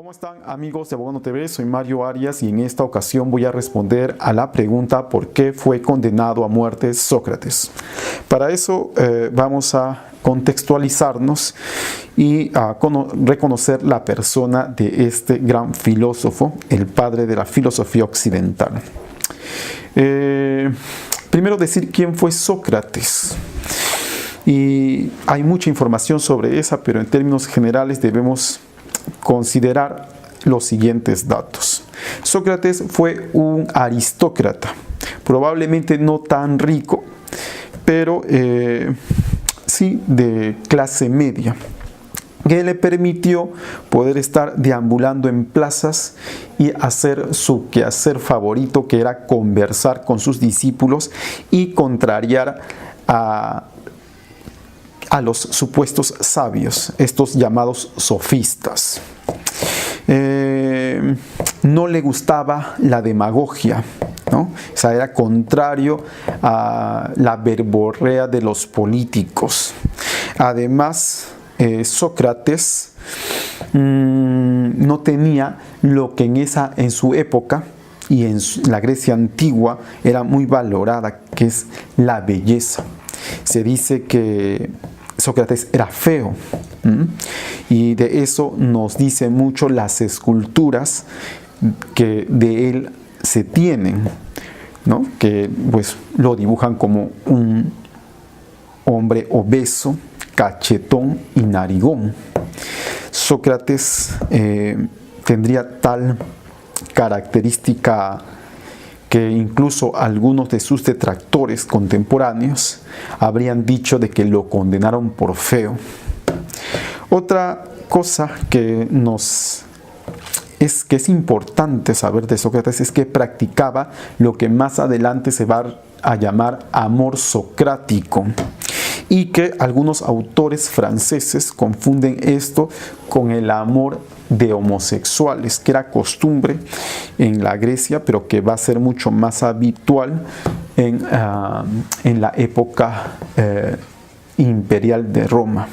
¿Cómo están, amigos de Abogando TV? Soy Mario Arias y en esta ocasión voy a responder a la pregunta ¿por qué fue condenado a muerte Sócrates? Para eso vamos a contextualizarnos y a reconocer la persona de este gran filósofo, el padre de la filosofía occidental. Primero decir quién fue Sócrates. Y hay mucha información sobre esa, pero en términos generales debemos considerar los siguientes datos. Sócrates fue un aristócrata, probablemente no tan rico, pero sí de clase media, que le permitió poder estar deambulando en plazas y hacer su quehacer favorito, que era conversar con sus discípulos y contrariar a los supuestos sabios, estos llamados sofistas. No le gustaba la demagogia, ¿no? O sea, era contrario a la verborrea de los políticos. Además, Sócrates no tenía lo que en su época y en la Grecia antigua era muy valorada, que es la belleza. Se dice que Sócrates era feo, y de eso nos dicen mucho las esculturas que de él se tienen, ¿no? Que pues lo dibujan como un hombre obeso, cachetón y narigón. Sócrates tendría tal característica que incluso algunos de sus detractores contemporáneos habrían dicho de que lo condenaron por feo. Otra cosa que es importante saber de Sócrates es que practicaba lo que más adelante se va a llamar amor socrático, y que algunos autores franceses confunden esto con el amor de homosexuales, que era costumbre en la Grecia, pero que va a ser mucho más habitual en la época imperial de Roma.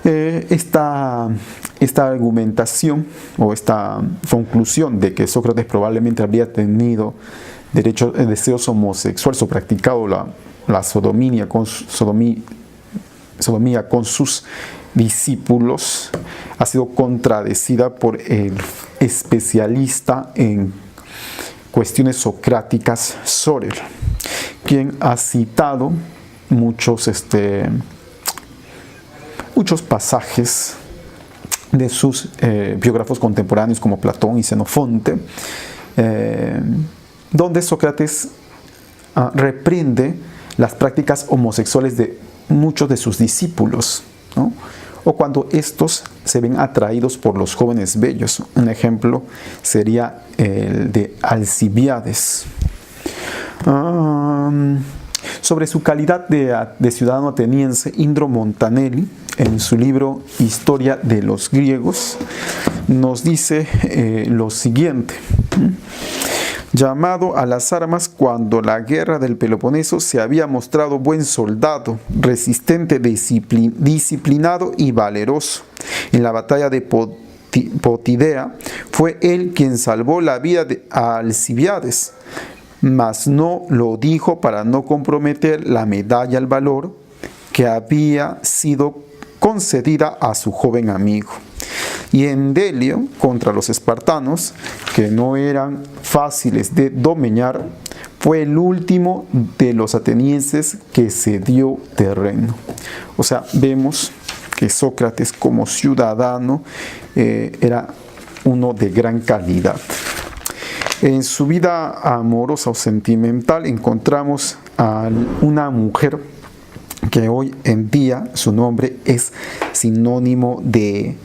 Esta argumentación o esta conclusión de que Sócrates probablemente habría tenido deseos homosexuales o practicado la sodomía con sus discípulos ha sido contradecida por el especialista en cuestiones socráticas Sorel, quien ha citado muchos pasajes de sus biógrafos contemporáneos como Platón y Xenofonte, donde Sócrates reprende las prácticas homosexuales de muchos de sus discípulos, ¿no? O cuando estos se ven atraídos por los jóvenes bellos. Un ejemplo sería el de Alcibiades. Sobre su calidad de ciudadano ateniense, Indro Montanelli, en su libro Historia de los griegos, nos dice lo siguiente: llamado a las armas cuando la guerra del Peloponeso, se había mostrado buen soldado, resistente, disciplinado y valeroso. En la batalla de Potidea fue él quien salvó la vida a Alcibiades, mas no lo dijo para no comprometer la medalla al valor que había sido concedida a su joven amigo. Y en Delio, contra los espartanos, que no eran fáciles de domeñar, fue el último de los atenienses que cedió terreno. O sea, vemos que Sócrates como ciudadano era uno de gran calidad. En su vida amorosa o sentimental encontramos a una mujer que hoy en día su nombre es sinónimo de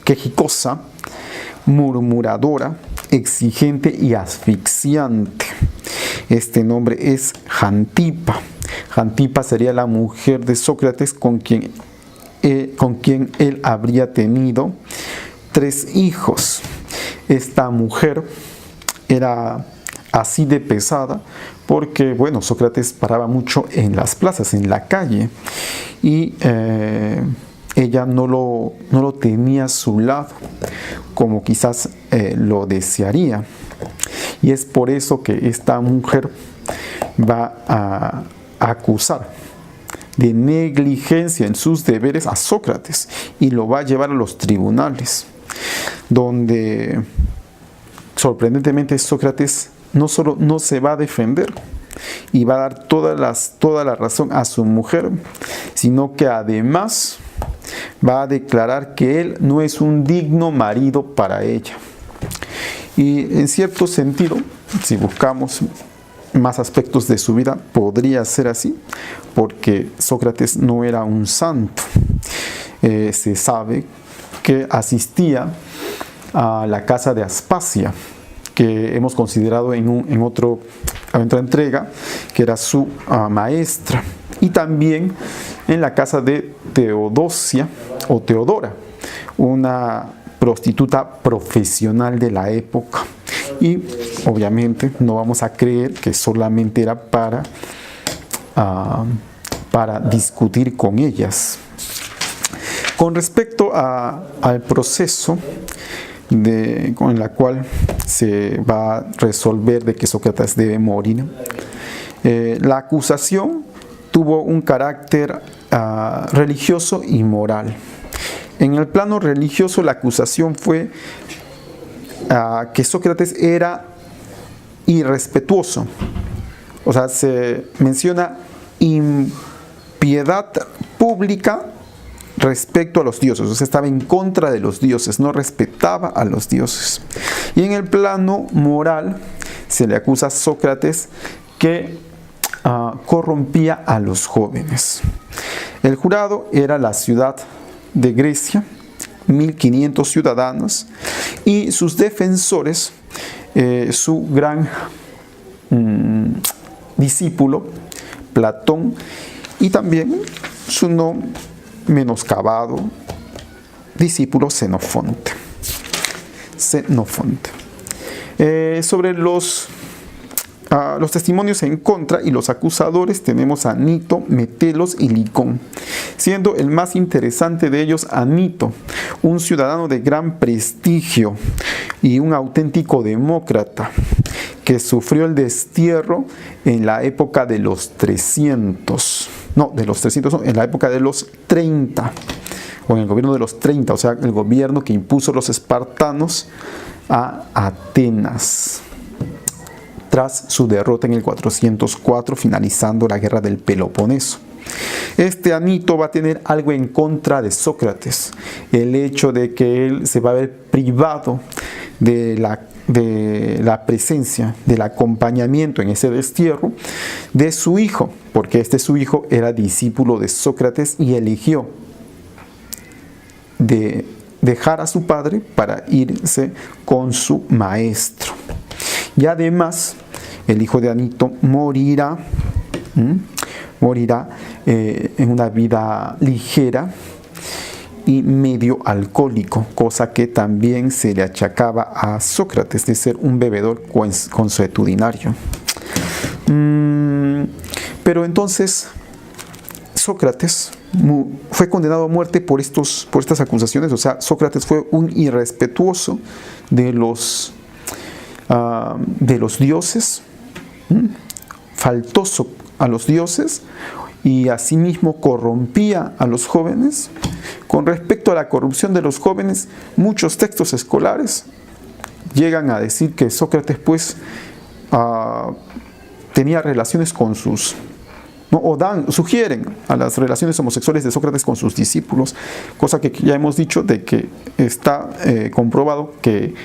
quejicosa, murmuradora, exigente y asfixiante. Este nombre es Jantipa. Jantipa sería la mujer de Sócrates con quien él habría tenido 3 hijos. Esta mujer era así de pesada porque, bueno, Sócrates paraba mucho en las plazas, en la calle, y ella no lo tenía a su lado, como quizás lo desearía. Y es por eso que esta mujer va a acusar de negligencia en sus deberes a Sócrates y lo va a llevar a los tribunales, donde sorprendentemente Sócrates no solo no se va a defender y va a dar toda la razón a su mujer, sino que además va a declarar que él no es un digno marido para ella. Y en cierto sentido, si buscamos más aspectos de su vida, podría ser así, porque Sócrates no era un santo. Se sabe que asistía a la casa de Aspasia, que hemos considerado en otra entrega, que era su maestra, y también en la casa de Teodosia o Teodora, una prostituta profesional de la época. Y obviamente no vamos a creer que solamente era para discutir con ellas. Con respecto al proceso con el cual se va a resolver de que Sócrates debe morir, la acusación tuvo un carácter religioso y moral. En el plano religioso, la acusación fue que Sócrates era irrespetuoso. O sea, se menciona impiedad pública respecto a los dioses. O sea, estaba en contra de los dioses, no respetaba a los dioses. Y en el plano moral, se le acusa a Sócrates que corrompía a los jóvenes. El jurado era la ciudad de Grecia, 1500 ciudadanos, y sus defensores, su gran discípulo Platón, y también su no menoscabado discípulo Xenofonte. Sobre los testimonios en contra y los acusadores tenemos a Nito, Metelos y Licón, siendo el más interesante de ellos a Nito, un ciudadano de gran prestigio y un auténtico demócrata que sufrió el destierro en la época de los 300, en la época de los 30, o en el gobierno de los 30, o sea, el gobierno que impuso los espartanos a Atenas, tras su derrota en el 404, finalizando la guerra del Peloponeso. Este Anito va a tener algo en contra de Sócrates, el hecho de que él se va a ver privado de la presencia, del acompañamiento en ese destierro de su hijo, porque su hijo era discípulo de Sócrates y eligió de dejar a su padre para irse con su maestro. Y además, el hijo de Anito morirá en una vida ligera y medio alcohólico, cosa que también se le achacaba a Sócrates de ser un bebedor consuetudinario. Pero entonces Sócrates fue condenado a muerte por estas acusaciones. O sea, Sócrates fue un irrespetuoso de los dioses, faltoso a los dioses, y asimismo corrompía a los jóvenes. Con respecto a la corrupción de los jóvenes, muchos textos escolares llegan a decir que Sócrates tenía relaciones con sugieren a las relaciones homosexuales de Sócrates con sus discípulos, cosa que ya hemos dicho de que está comprobado que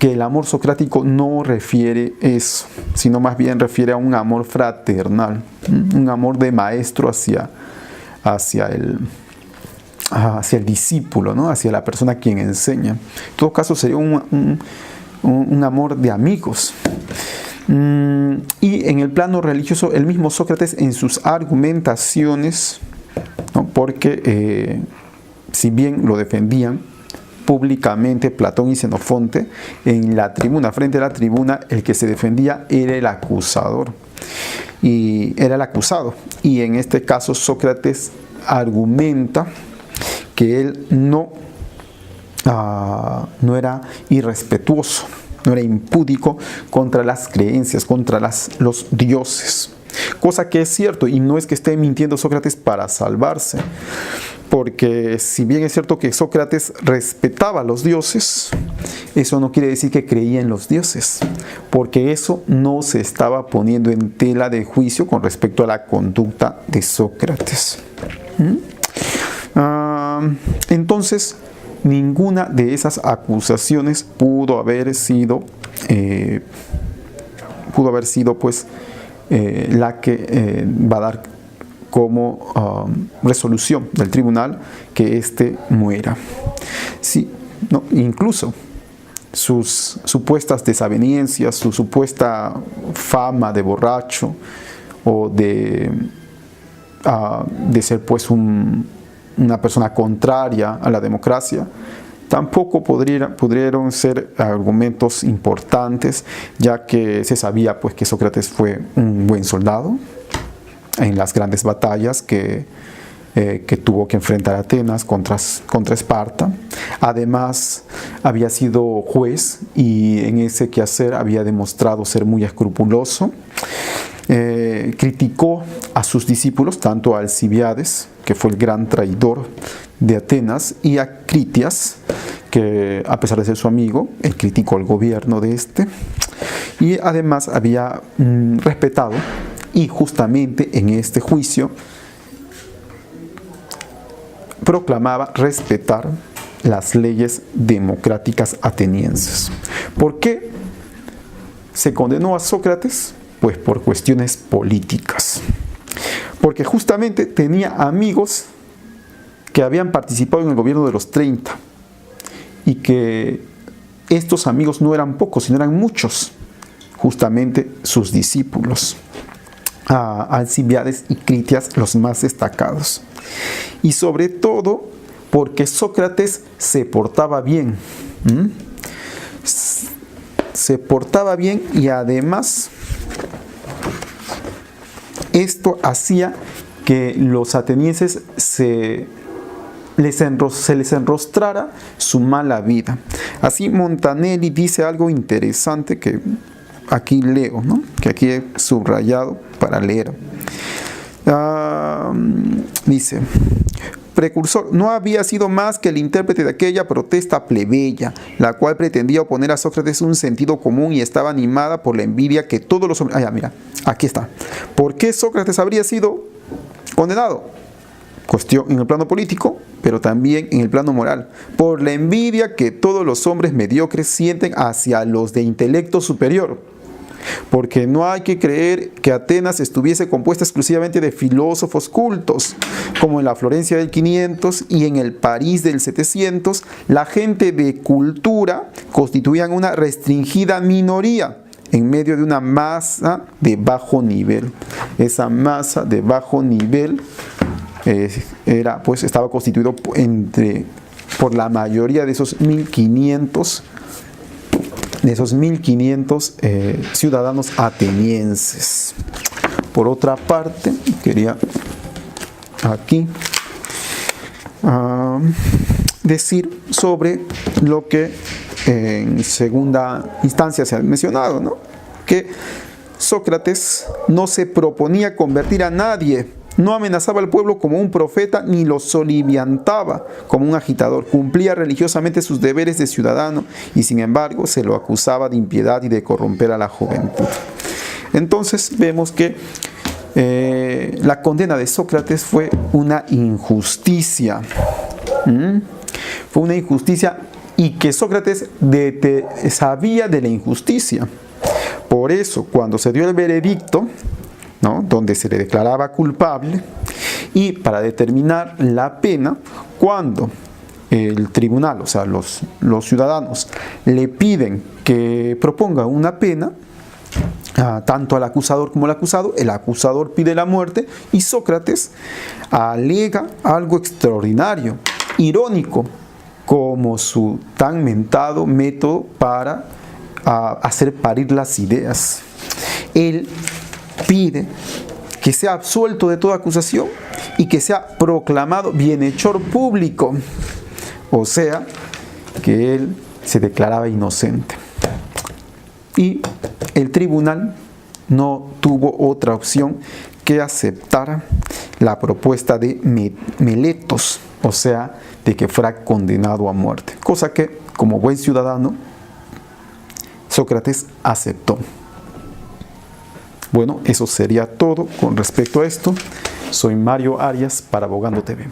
el amor socrático no refiere eso, sino más bien refiere a un amor fraternal, un amor de maestro hacia el discípulo, ¿no? Hacia la persona a quien enseña. En todo caso sería un amor de amigos. Y en el plano religioso, el mismo Sócrates en sus argumentaciones, ¿no? Porque si bien lo defendían públicamente Platón y Xenofonte, en la tribuna, frente a la tribuna, el que se defendía era el acusador, y era el acusado. Y en este caso Sócrates argumenta que él no era irrespetuoso, no era impúdico contra las creencias, contra los dioses. Cosa que es cierto, y no es que esté mintiendo Sócrates para salvarse, porque si bien es cierto que Sócrates respetaba a los dioses, eso no quiere decir que creía en los dioses, porque eso no se estaba poniendo en tela de juicio con respecto a la conducta de Sócrates. Entonces, ninguna de esas acusaciones pudo haber sido pues la que va a dar como resolución del tribunal que éste muera. Sí, no, incluso sus supuestas desavenencias, su supuesta fama de borracho o de ser pues una persona contraria a la democracia, tampoco pudieron ser argumentos importantes, ya que se sabía pues que Sócrates fue un buen soldado en las grandes batallas que tuvo que enfrentar Atenas contra Esparta. Además, había sido juez y en ese quehacer había demostrado ser muy escrupuloso. Criticó a sus discípulos, tanto a Alcibiades, que fue el gran traidor de Atenas, y a Critias, que a pesar de ser su amigo, él criticó el gobierno de este, y además había respetado, y justamente en este juicio proclamaba respetar las leyes democráticas atenienses. ¿Por qué se condenó a Sócrates? Pues por cuestiones políticas. Porque justamente tenía amigos que habían participado en el gobierno de los 30 y que estos amigos no eran pocos, sino eran muchos, justamente sus discípulos, Alcibiades y Critias, los más destacados. Y sobre todo porque Sócrates se portaba bien. Se portaba bien y además esto hacía que los atenienses se les enrostrara su mala vida. Así Montanelli dice algo interesante que aquí leo, ¿no? Que aquí he subrayado para leer. Dice: precursor, no había sido más que el intérprete de aquella protesta plebeya, la cual pretendía oponer a Sócrates un sentido común y estaba animada por la envidia que todos los hombres... mira, aquí está. ¿Por qué Sócrates habría sido condenado? Cuestión en el plano político, pero también en el plano moral, por la envidia que todos los hombres mediocres sienten hacia los de intelecto superior. Porque no hay que creer que Atenas estuviese compuesta exclusivamente de filósofos cultos, como en la Florencia del 500 y en el París del 700, la gente de cultura constituían una restringida minoría en medio de una masa de bajo nivel. Esa masa de bajo nivel estaba constituido por la mayoría de esos 1500 ciudadanos atenienses. Por otra parte, quería aquí decir sobre lo que en segunda instancia se ha mencionado, ¿no? Que Sócrates no se proponía convertir a nadie, no amenazaba al pueblo como un profeta ni lo soliviantaba como un agitador. Cumplía religiosamente sus deberes de ciudadano y sin embargo se lo acusaba de impiedad y de corromper a la juventud. Entonces vemos que la condena de Sócrates fue una injusticia. Fue una injusticia y que Sócrates sabía de la injusticia. Por eso, cuando se dio el veredicto, ¿no?, donde se le declaraba culpable, y para determinar la pena, cuando el tribunal, o sea, los ciudadanos, le piden que proponga una pena, tanto al acusador como al acusado, el acusador pide la muerte y Sócrates alega algo extraordinario, irónico, como su tan mentado método para hacer parir las ideas. Él pide que sea absuelto de toda acusación y que sea proclamado bienhechor público, o sea, que él se declaraba inocente. Y el tribunal no tuvo otra opción que aceptar la propuesta de Meletos, o sea, de que fuera condenado a muerte, cosa que, como buen ciudadano, Sócrates aceptó. Bueno, eso sería todo con respecto a esto. Soy Mario Arias para Abogando TV.